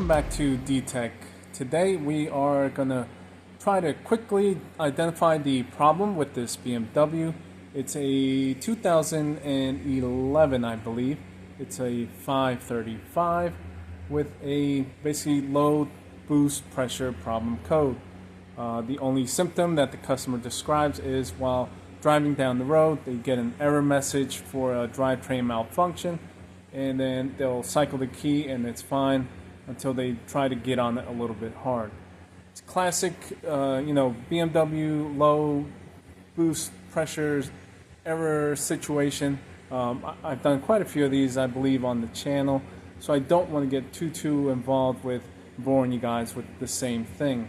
Welcome back to D-Tech. Today we are going to try to quickly identify the problem with this BMW. It's a 2011, I believe. It's a 535 with a basically low boost pressure problem code. The only symptom that the customer describes is while driving down the road, they get an error message for a drivetrain malfunction, and then they'll cycle the key and it's fine until they try to get on it a little bit hard. It's classic, BMW low boost pressures error situation. I've done quite a few of these, I believe, on the channel, so I don't want to get too involved with boring you guys with the same thing.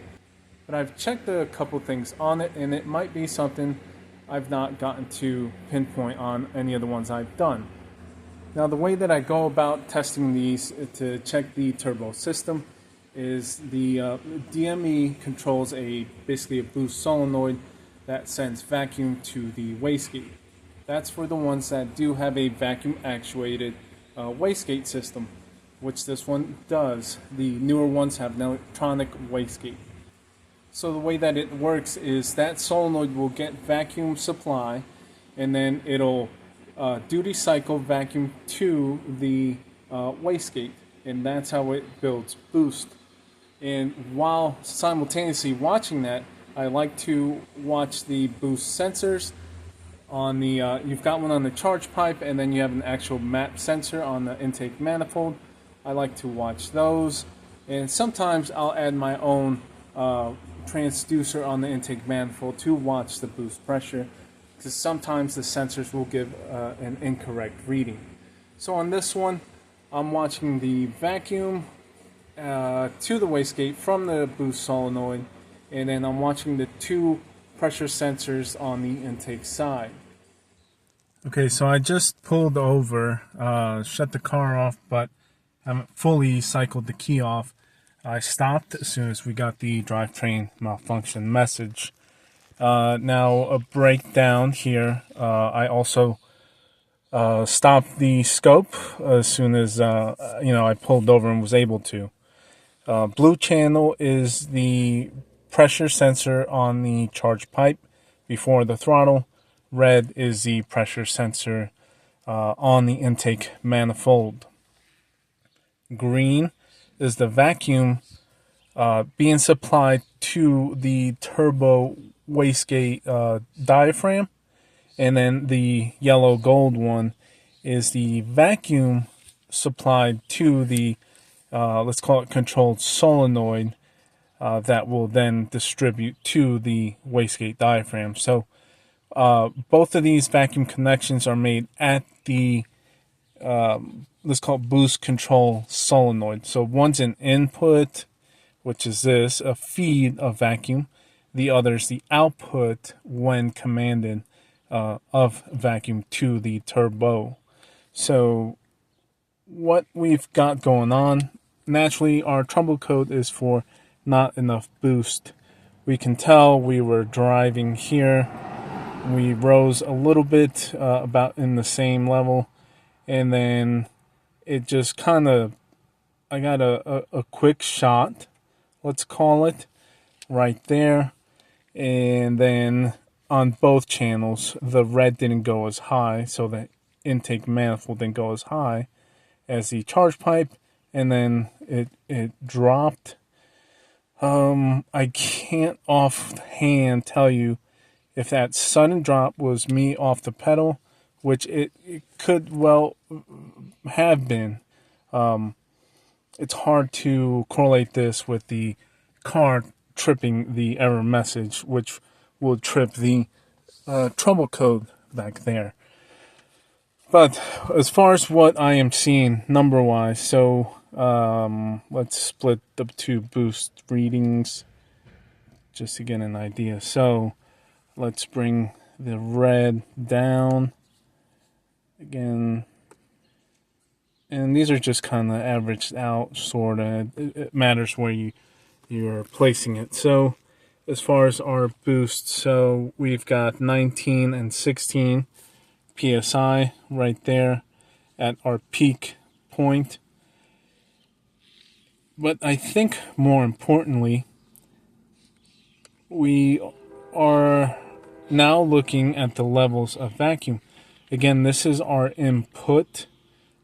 But I've checked a couple things on it, and it might be something I've not gotten to pinpoint on any of the ones I've done. Now, the way that I go about testing these to check the turbo system is the DME controls basically a boost solenoid that sends vacuum to the wastegate. That's for the ones that do have a vacuum actuated wastegate system, which this one does. The newer ones have an electronic wastegate. So the way that it works is that solenoid will get vacuum supply, and then it'll duty cycle vacuum to the wastegate, and that's how it builds boost. And while simultaneously watching that, I like to watch the boost sensors on the you've got one on the charge pipe, and then you have an actual map sensor on the intake manifold. I like to watch those, and sometimes I'll add my own transducer on the intake manifold to watch the boost pressure, because sometimes the sensors will give an incorrect reading. So on this one, I'm watching the vacuum to the wastegate from the boost solenoid, and then I'm watching the two pressure sensors on the intake side. Okay, so I just pulled over, shut the car off, but haven't fully cycled the key off. I stopped as soon as we got the drivetrain malfunction message. Now a breakdown here. I also stopped the scope as soon as I pulled over and was able to. Blue channel is the pressure sensor on the charge pipe before the throttle. Red is the pressure sensor on the intake manifold. Green is the vacuum being supplied to the turbo wastegate diaphragm, and then the yellow gold one is the vacuum supplied to the let's call it controlled solenoid that will then distribute to the wastegate diaphragm. So both of these vacuum connections are made at the let's call it boost control solenoid. So one's an input, which is this, a feed of vacuum. The other is the output when commanded of vacuum to the turbo. So what we've got going on, naturally our trouble code is for not enough boost. We can tell we were driving here. We rose a little bit, about in the same level, and then it just kind of, I got a quick shot, let's call it, right there. And then on both channels, the red didn't go as high, so the intake manifold didn't go as high as the charge pipe, and then it dropped. I can't offhand tell you if that sudden drop was me off the pedal, which it could well have been. It's hard to correlate this with the car tripping the error message, which will trip the trouble code back there. But as far as what I am seeing number wise, so let's split the two boost readings just to get an idea. So let's bring the red down again, and these are just kind of averaged out, sort of. It matters where you're placing it. So as far as our boost, so we've got 19 and 16 psi right there at our peak point. But I think more importantly, we are now looking at the levels of vacuum. Again, this is our input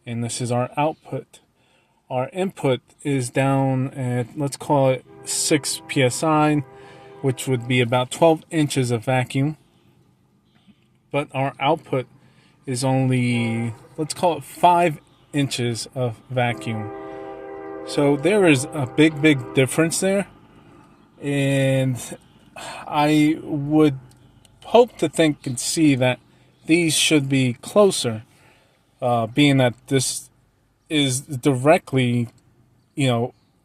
and this is our output. Our input is down at, let's call it 6 psi, which would be about 12 inches of vacuum. But our output is only, let's call it 5 inches of vacuum. So there is a big difference there. And I would hope to think and see that these should be closer, being that this is directly,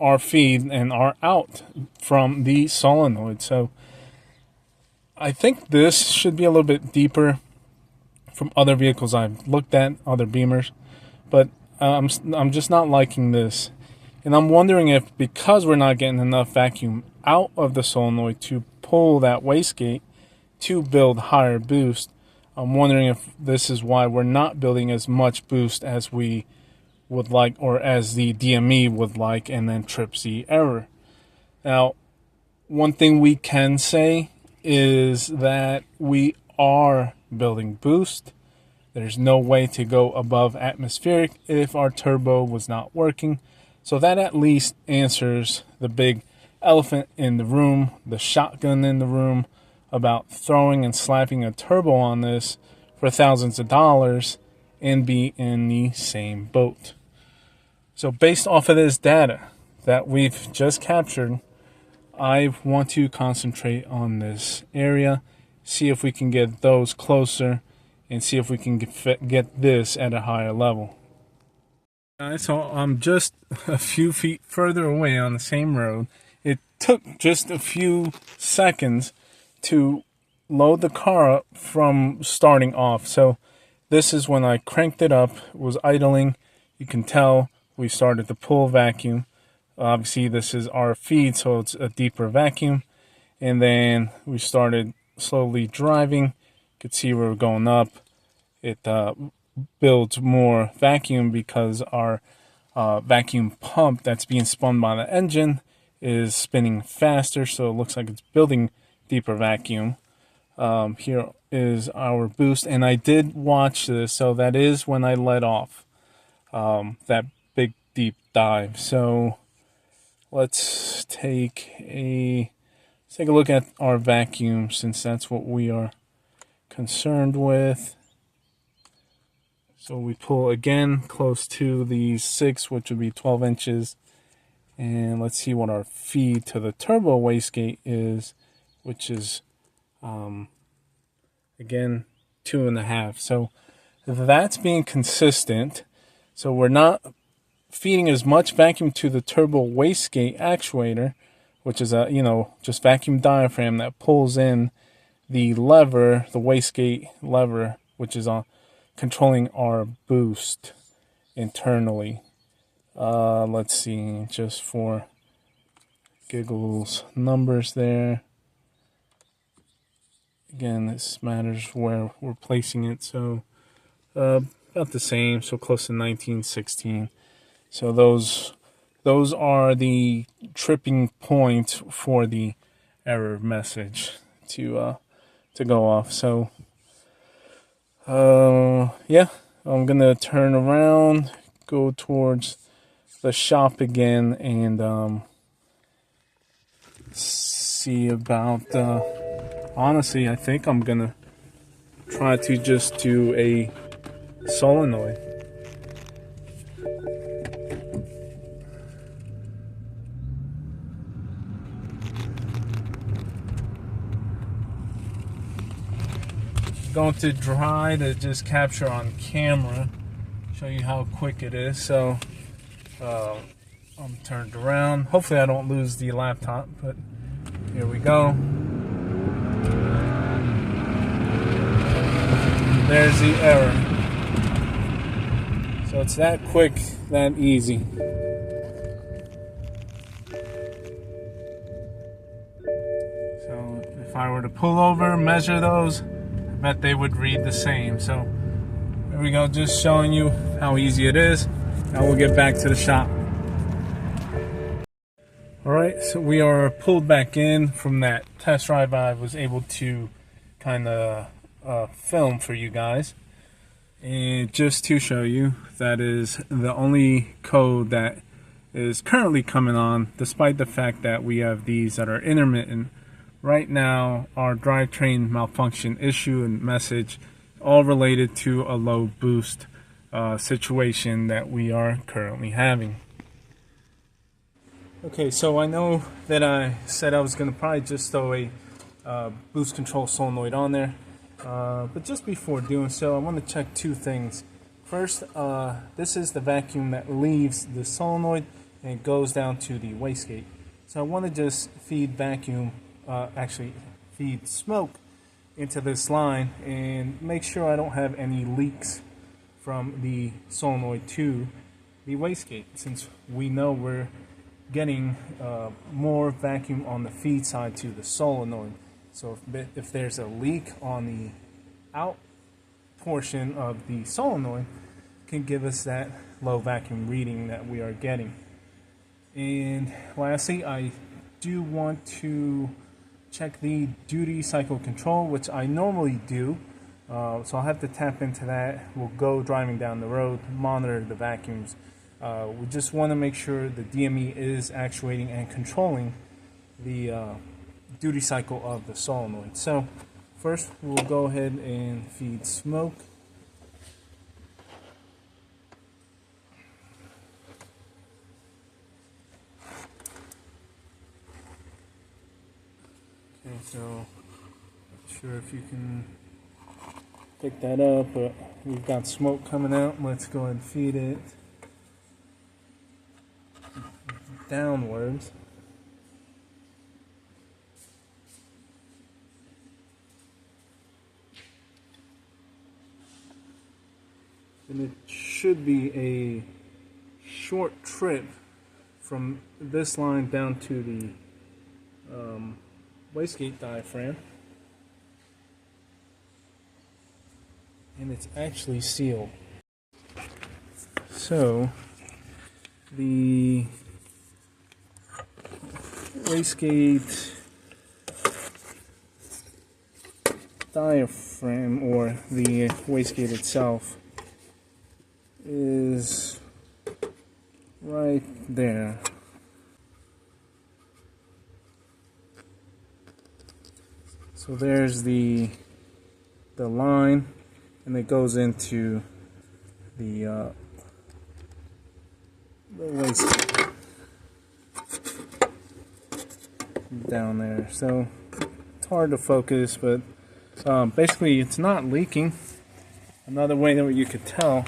our feed and our out from the solenoid. So I think this should be a little bit deeper from other vehicles I've looked at, other Beamers, but I'm just not liking this. And I'm wondering if, because we're not getting enough vacuum out of the solenoid to pull that wastegate to build higher boost, I'm wondering if this is why we're not building as much boost as we would like, or as the DME would like, and then trips the error. Now, one thing we can say is that we are building boost. There's no way to go above atmospheric if our turbo was not working. So that at least answers the big elephant in the room, the shotgun in the room, about throwing and slapping a turbo on this for thousands of dollars and be in the same boat. So based off of this data that we've just captured, I want to concentrate on this area, see if we can get those closer, and see if we can get this at a higher level. So I'm just a few feet further away on the same road. It took just a few seconds to load the car up from starting off. So this is when I cranked it up, was idling. You can tell we started to pull vacuum. Obviously this is our feed, so it's a deeper vacuum. And then we started slowly driving. You could see we were going up. It builds more vacuum because our vacuum pump that's being spun by the engine is spinning faster, so it looks like it's building deeper vacuum. Here is our boost, and I did watch this, so that is when I let off that big deep dive. So let's take a look at our vacuum, since that's what we are concerned with. So we pull again close to the 6, which would be 12 inches. And let's see what our feed to the turbo wastegate is, which is, again, 2.5. So that's being consistent. So we're not feeding as much vacuum to the turbo wastegate actuator, which is a, just vacuum diaphragm that pulls in the lever, the wastegate lever, which is on controlling our boost internally. Let's see, just for giggles, numbers there. Again, this matters where we're placing it. So about the same, so close to 19, 16. So those are the tripping points for the error message to go off. So yeah, I'm gonna turn around, go towards the shop again, and see about honestly, I think I'm gonna try to just do a solenoid. Going to try to just capture on camera, show you how quick it is. So I'm turned around. Hopefully I don't lose the laptop, but here we go. There's the error. So it's that quick, that easy. So if I were to pull over, measure those, I bet they would read the same. So there we go, just showing you how easy it is. Now we'll get back to the shop. Alright, so we are pulled back in from that test drive I was able to kind of film for you guys. And just to show you, that is the only code that is currently coming on, despite the fact that we have these that are intermittent. Right now, our drivetrain malfunction issue and message, all related to a low boost situation that we are currently having. Okay, so I know that I said I was going to probably just throw a boost control solenoid on there, but just before doing so, I want to check two things. First, this is the vacuum that leaves the solenoid and it goes down to the wastegate. So I want to just feed vacuum, actually feed smoke into this line and make sure I don't have any leaks from the solenoid to the wastegate, since we know we're getting more vacuum on the feed side to the solenoid. So if there's a leak on the out portion of the solenoid, it can give us that low vacuum reading that we are getting. And lastly, I do want to check the duty cycle control, which I normally do. So I'll have to tap into that. We'll go driving down the road, monitor the vacuums. We just want to make sure the DME is actuating and controlling the duty cycle of the solenoid. So first we'll go ahead and feed smoke. Okay, so not sure if you can pick that up, but we've got smoke coming out. Let's go ahead and feed it downwards. And it should be a short trip from this line down to the wastegate diaphragm. And it's actually sealed. So the wastegate diaphragm, or the wastegate itself, is right there. So there's the line, and it goes into the wastegate down there. So it's hard to focus, but basically it's not leaking. Another way that you could tell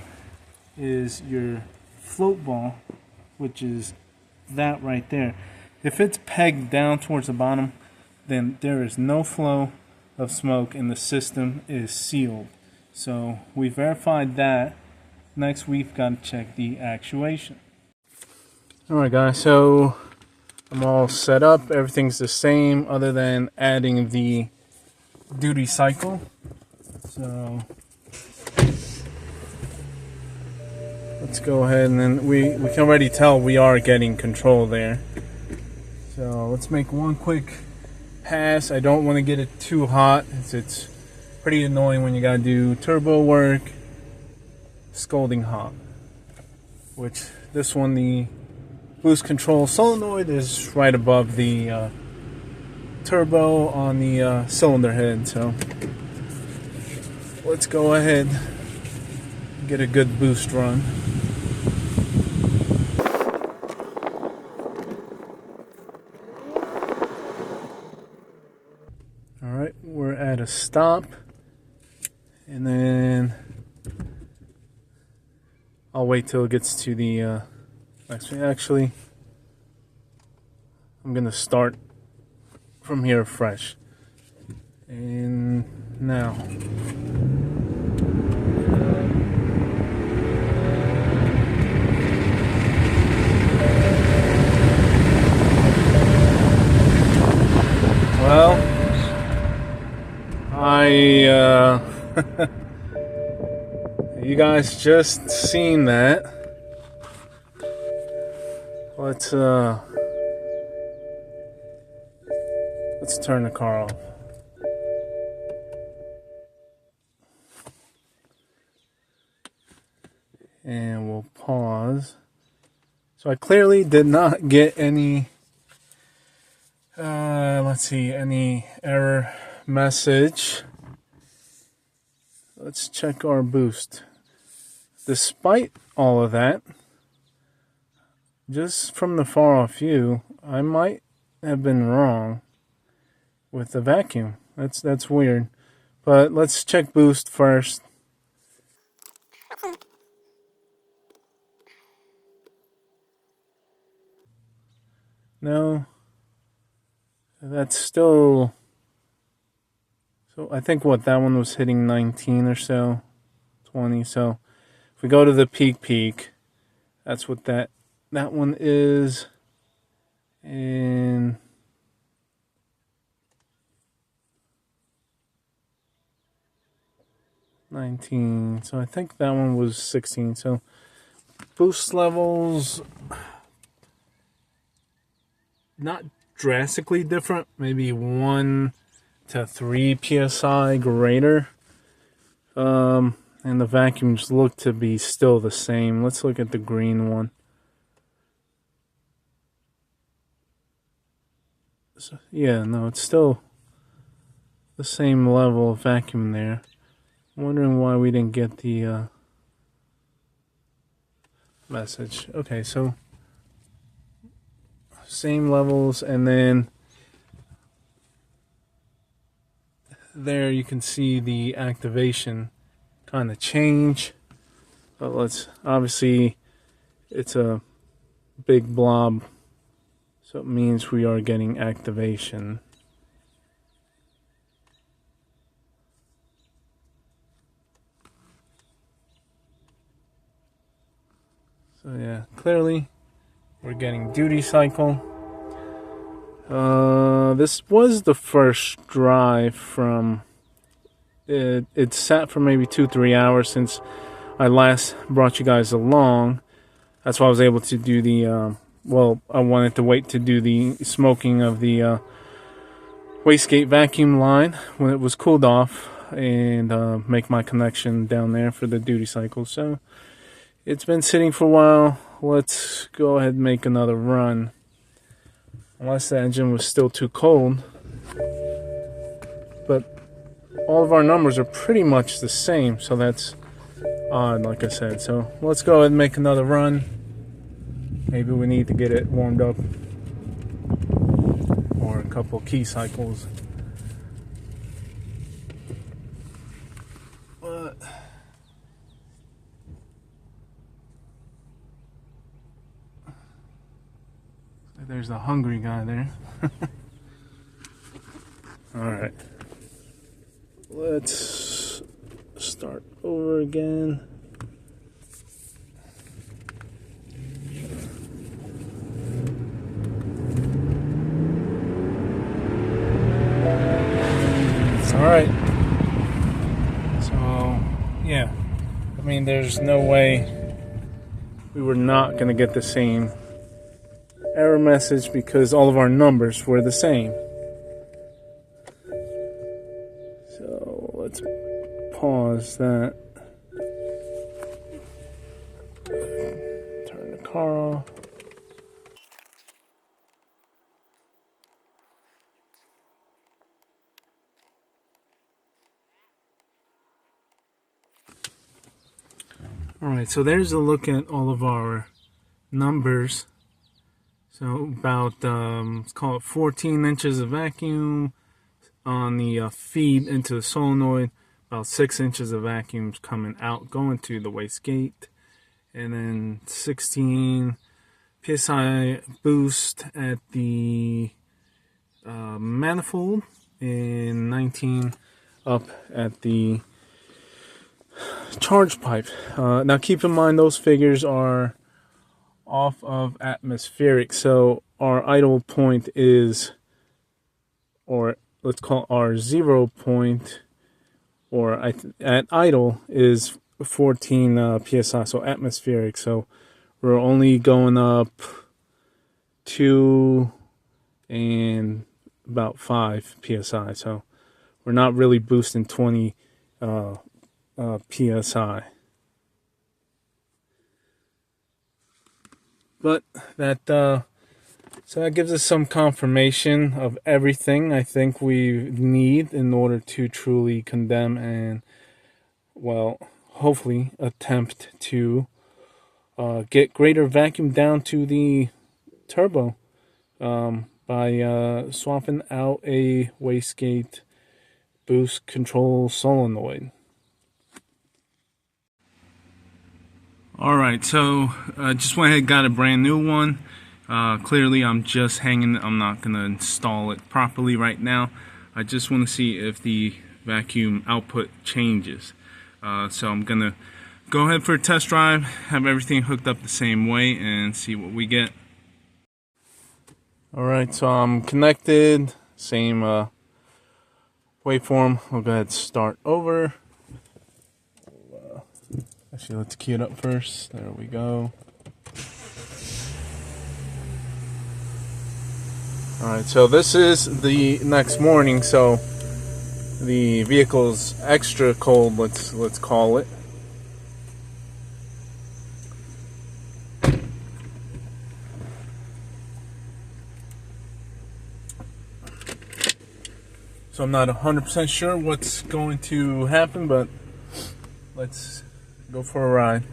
is your float ball, which is that right there. If it's pegged down towards the bottom, then there is no flow of smoke and the system is sealed. So we verified that. Next we've got to check the actuation. Alright guys, so I'm all set up. Everything's the same other than adding the duty cycle. So let's go ahead, and then we can already tell we are getting control there. So let's make one quick pass. I don't want to get it too hot. It's pretty annoying when you gotta do turbo work scalding hot. Which this one, the boost control solenoid, is right above the turbo on the cylinder head. So let's go ahead and get a good boost run. Alright, we're at a stop, and then I'll wait till it gets to the actually I'm gonna start from here fresh. And now well, you guys just seen that. Let's Let's turn the car off. And we'll pause. So I clearly did not get any, let's see, any error message. Let's check our boost. Despite all of that, just from the far off view, I might have been wrong with the vacuum. That's weird. But let's check boost first. No, that's still, so I think what, that one was hitting 19 or so, 20. So if we go to the peak, that's what that one is. And $19. So I think that one was 16. So boost levels, not drastically different, maybe 1 to 3 psi greater. And the vacuums look to be still the same. Let's look at the green one. So, yeah, no, it's still the same level of vacuum there. I'm wondering why we didn't get the message. Okay, so same levels, and then there you can see the activation kind of change. But let's, obviously it's a big blob, so it means we are getting activation. So yeah, clearly we're getting duty cycle. This was the first drive from, it sat for maybe 2-3 hours since I last brought you guys along. That's why I was able to do the, well, I wanted to wait to do the smoking of the wastegate vacuum line when it was cooled off, and make my connection down there for the duty cycle. So it's been sitting for a while. Let's go ahead and make another run. Unless the engine was still too cold. But all of our numbers are pretty much the same, so that's odd, like I said. So let's go ahead and make another run. Maybe we need to get it warmed up, or a couple key cycles. But there's the hungry guy there. Alright. Let's start over again. Alright. So, yeah. I mean, there's no way we were not going to get the same error message because all of our numbers were the same. So let's pause that. Turn the car off. Alright, so there's a look at all of our numbers. So about, let's call it 14 inches of vacuum on the feed into the solenoid. About 6 inches of vacuums coming out, going to the wastegate. And then 16 psi boost at the manifold. And 19 up at the charge pipe. Now keep in mind those figures are off of atmospheric, so our idle point is, or let's call our 0 point, or at idle is 14 psi, so atmospheric. So we're only going up 2 and about 5 psi. So we're not really boosting 20 psi. But that so that gives us some confirmation of everything I think we need in order to truly condemn and, well, hopefully attempt to get greater vacuum down to the turbo by swapping out a wastegate boost control solenoid. Alright, so I just went ahead and got a brand new one. Clearly I'm just hanging it. I'm not going to install it properly right now. I just want to see if the vacuum output changes. So I'm going to go ahead for a test drive, have everything hooked up the same way, and see what we get. Alright, so I'm connected, same waveform. I'll go ahead and start over. Actually, let's key it up first. There we go. Alright, so this is the next morning, so the vehicle's extra cold, let's call it. So I'm not 100% sure what's going to happen, but let's go for a ride.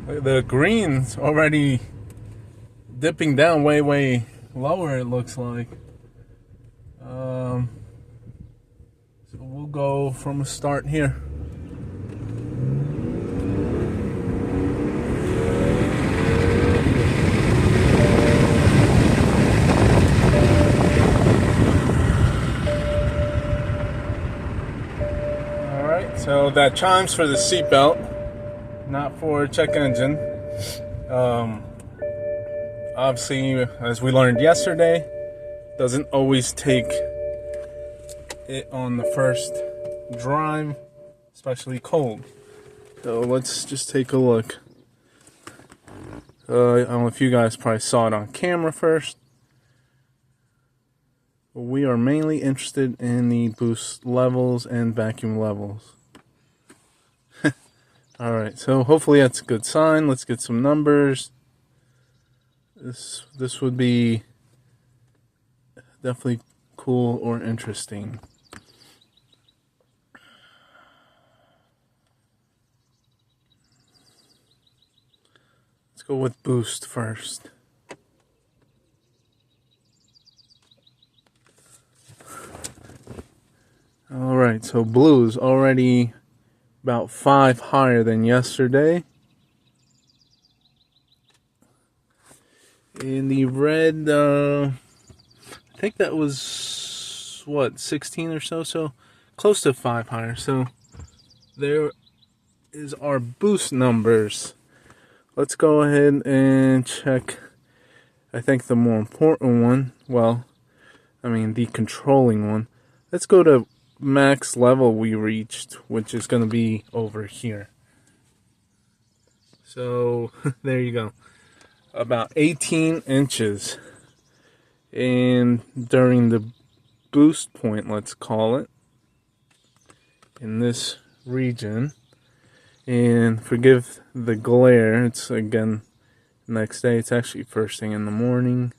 The green's already dipping down way lower, it looks like. So we'll go from the start here. Alright, so that chimes for the seatbelt, not for check engine. Obviously, as we learned yesterday, doesn't always take it on the first drive, especially cold. So let's just take a look. I don't know if you guys probably saw it on camera first. But we are mainly interested in the boost levels and vacuum levels. Alright, so hopefully that's a good sign. Let's get some numbers. This would be definitely cool or interesting. Let's go with boost first. Alright, so blue's already about 5 higher than yesterday. In the red, I think that was, what, 16 or so? So close to 5 higher. So there is our boost numbers. Let's go ahead and check, I think the more important one, well, I mean the controlling one. Let's go to max level we reached, which is going to be over here. So there you go, about 18 inches. And during the boost point, let's call it, in this region, and forgive the glare, it's again next day, it's actually first thing in the morning,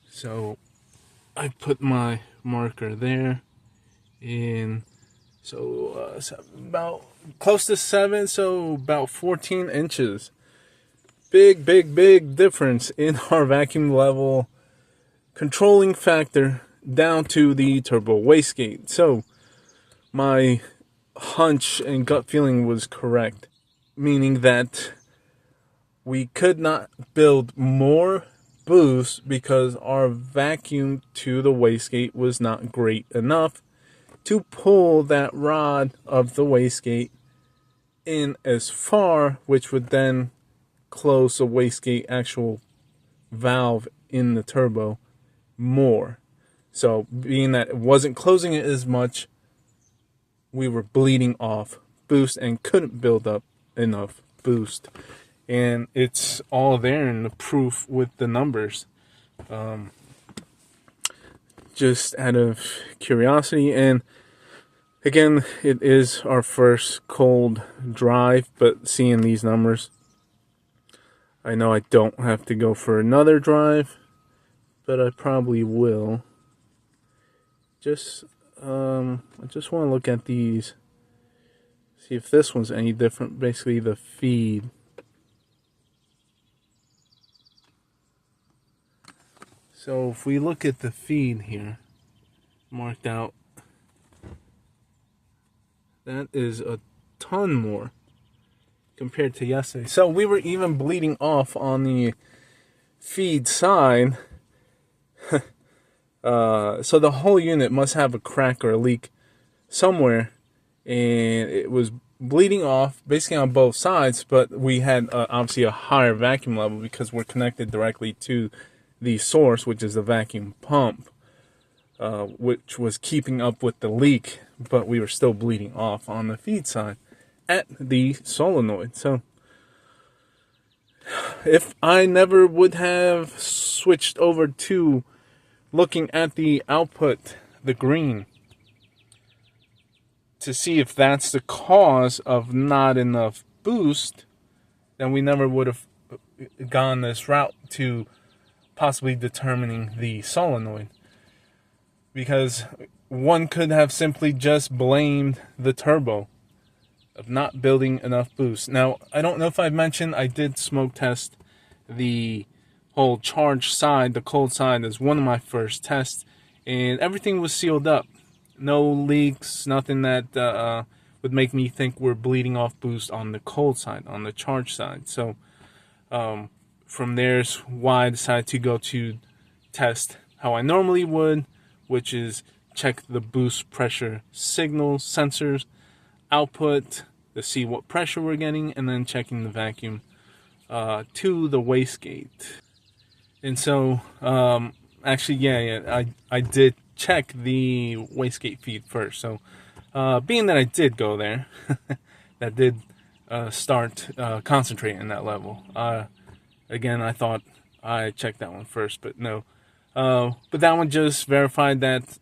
so I put my marker there. And so about close to 7, so about 14 inches. Big difference in our vacuum level controlling factor down to the turbo wastegate. So my hunch and gut feeling was correct, meaning that we could not build more boost because our vacuum to the wastegate was not great enough to pull that rod of the wastegate in as far, which would then close the wastegate actual valve in the turbo more. So being that it wasn't closing it as much, we were bleeding off boost and couldn't build up enough boost. And it's all there in the proof with the numbers. Just out of curiosity, and again, it is our first cold drive, but seeing these numbers, I know I don't have to go for another drive, but I probably will. I just want to look at these, see if this one's any different. Basically, the feed. So if we look at the feed here, marked out, that is a ton more compared to yesterday. So we were even bleeding off on the feed side. So the whole unit must have a crack or a leak somewhere, and it was bleeding off basically on both sides, but we had obviously a higher vacuum level because we're connected directly to the source, which is the vacuum pump, which was keeping up with the leak, but we were still bleeding off on the feed side at the solenoid. So if I never would have switched over to looking at the output, the green, to see if that's the cause of not enough boost, then we never would have gone this route to possibly determining the solenoid. Because one could have simply just blamed the turbo of not building enough boost. Now, I don't know if I've mentioned, I did smoke test the whole charge side, the cold side, as one of my first tests, and everything was sealed up. No leaks, nothing that would make me think we're bleeding off boost on the cold side, on the charge side. So from there's why I decided to go to test how I normally would, which is check the boost pressure signals, sensors, output, to see what pressure we're getting, and then checking the vacuum to the wastegate. And so, actually, yeah, I did check the wastegate feed first. So, being that I did go there, that did start concentrating that level. Again, I thought I checked that one first, but no. But that one just verified that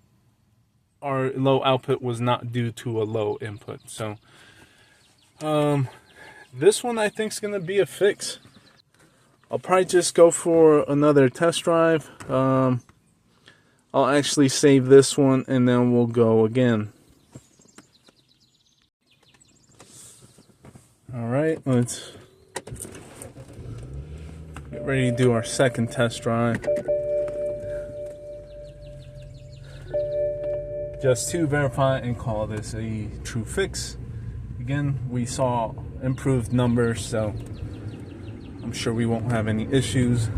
our low output was not due to a low input. So, this one I think is going to be a fix. I'll probably just go for another test drive. I'll actually save this one and then we'll go again. Alright, let's get ready to do our second test drive. Just to verify and call this a true fix. Again, we saw improved numbers, so I'm sure we won't have any issues.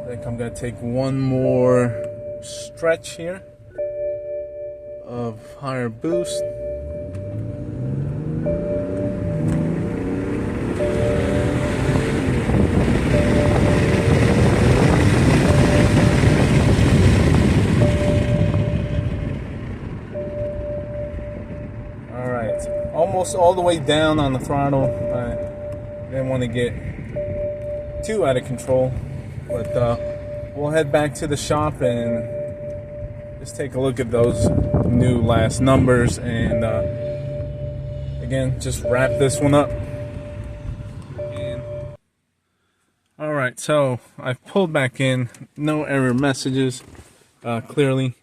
I think I'm going to take one more stretch here of higher boost. Alright, almost all the way down on the throttle. I didn't want to get too out of control, but we'll head back to the shop and just take a look at those new last numbers, and again, just wrap this one up. Alright, so I've pulled back in, no error messages, clearly,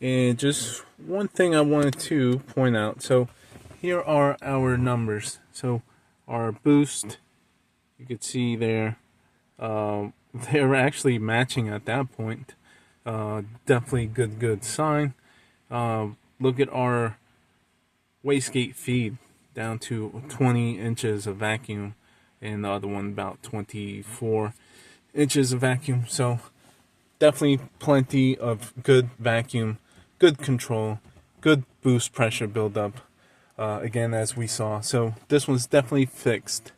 and just one thing I wanted to point out. So here are our numbers. So our boost, you could see there, they're actually matching at that point. Definitely good sign. Look at our wastegate feed, down to 20 inches of vacuum, and the other one about 24 inches of vacuum. So definitely plenty of good vacuum good control, good boost pressure buildup, again, as we saw. So this one's definitely fixed.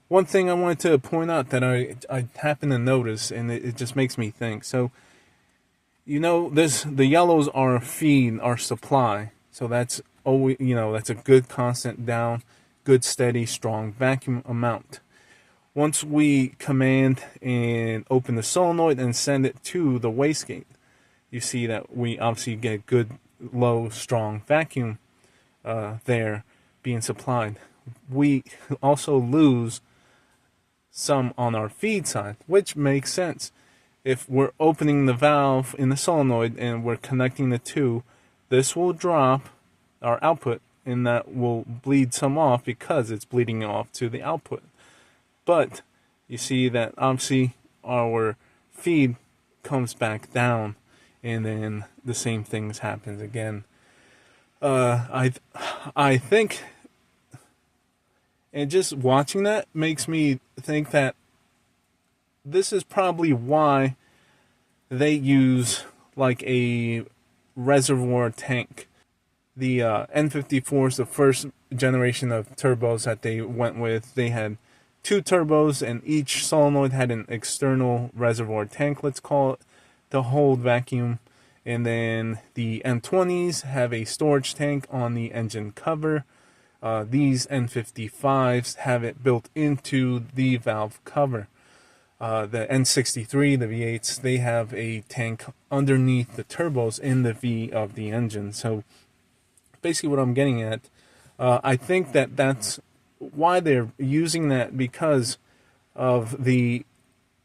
One thing I wanted to point out that I happen to notice, and it just makes me think. So, you know, the yellows are feed, our supply. So that's always, you know, that's a good constant down, good steady, strong vacuum amount. Once we command and open the solenoid and send it to the wastegate, you see that we obviously get good, low, strong vacuum there being supplied. We also lose some on our feed side, which makes sense. If we're opening the valve in the solenoid and we're connecting the two, this will drop our output, and that will bleed some off because it's bleeding off to the output. But you see that obviously our feed comes back down, and then the same things happens again. I think, and just watching that makes me think that this is probably why they use like a reservoir tank. The N54 is the first generation of turbos that they went with. They had 2 turbos, and each solenoid had an external reservoir tank, let's call it, to hold vacuum. And then the M20s have a storage tank on the engine cover. These N55s have it built into the valve cover. The N63, the V8s, they have a tank underneath the turbos in the V of the engine. So basically what I'm getting at, I think that that's why they're using that, because of the,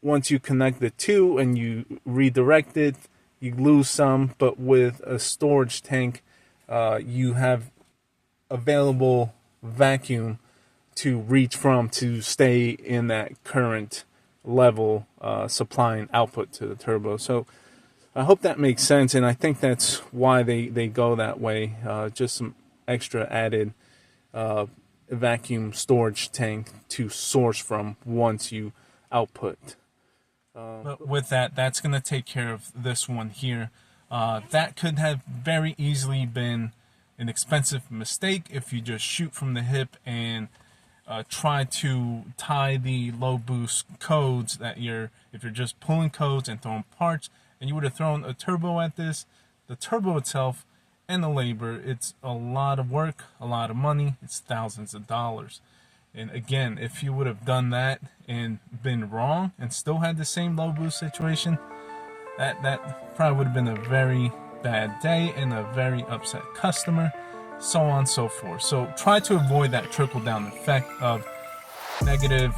once you connect the two and you redirect it, you lose some, but with a storage tank, you have available vacuum to reach from to stay in that current level, supplying output to the turbo. So I hope that makes sense, and I think that's why they go that way. Just some extra added vacuum storage tank to source from once you output. But with that, that's going to take care of this one here. That could have very easily been an expensive mistake if you just shoot from the hip and try to tie the low boost codes that if you're just pulling codes and throwing parts, and you would have thrown a turbo at this, the turbo itself and the labor, it's a lot of work, a lot of money, it's thousands of dollars. And again, if you would have done that and been wrong and still had the same low boost situation, that probably would have been a very bad day and a very upset customer, so on and so forth. So try to avoid that trickle down effect of negative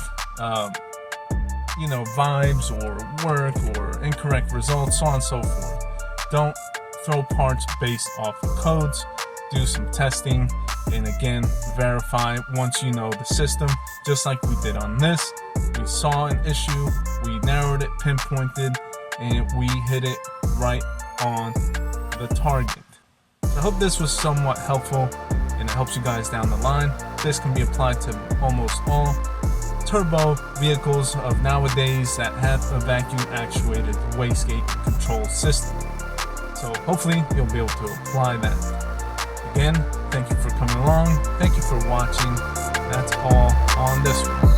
vibes or work or incorrect results, so on and so forth. Don't throw parts based off of codes. Do some testing, and again, verify once you know the system, just like we did on this. We saw an issue, we narrowed it, pinpointed, and we hit it right on the target. So I hope this was somewhat helpful and it helps you guys down the line. This can be applied to almost all turbo vehicles of nowadays that have a vacuum actuated wastegate control system. So hopefully you'll be able to apply that. Again, thank you for coming along. Thank you for watching. That's all on this one.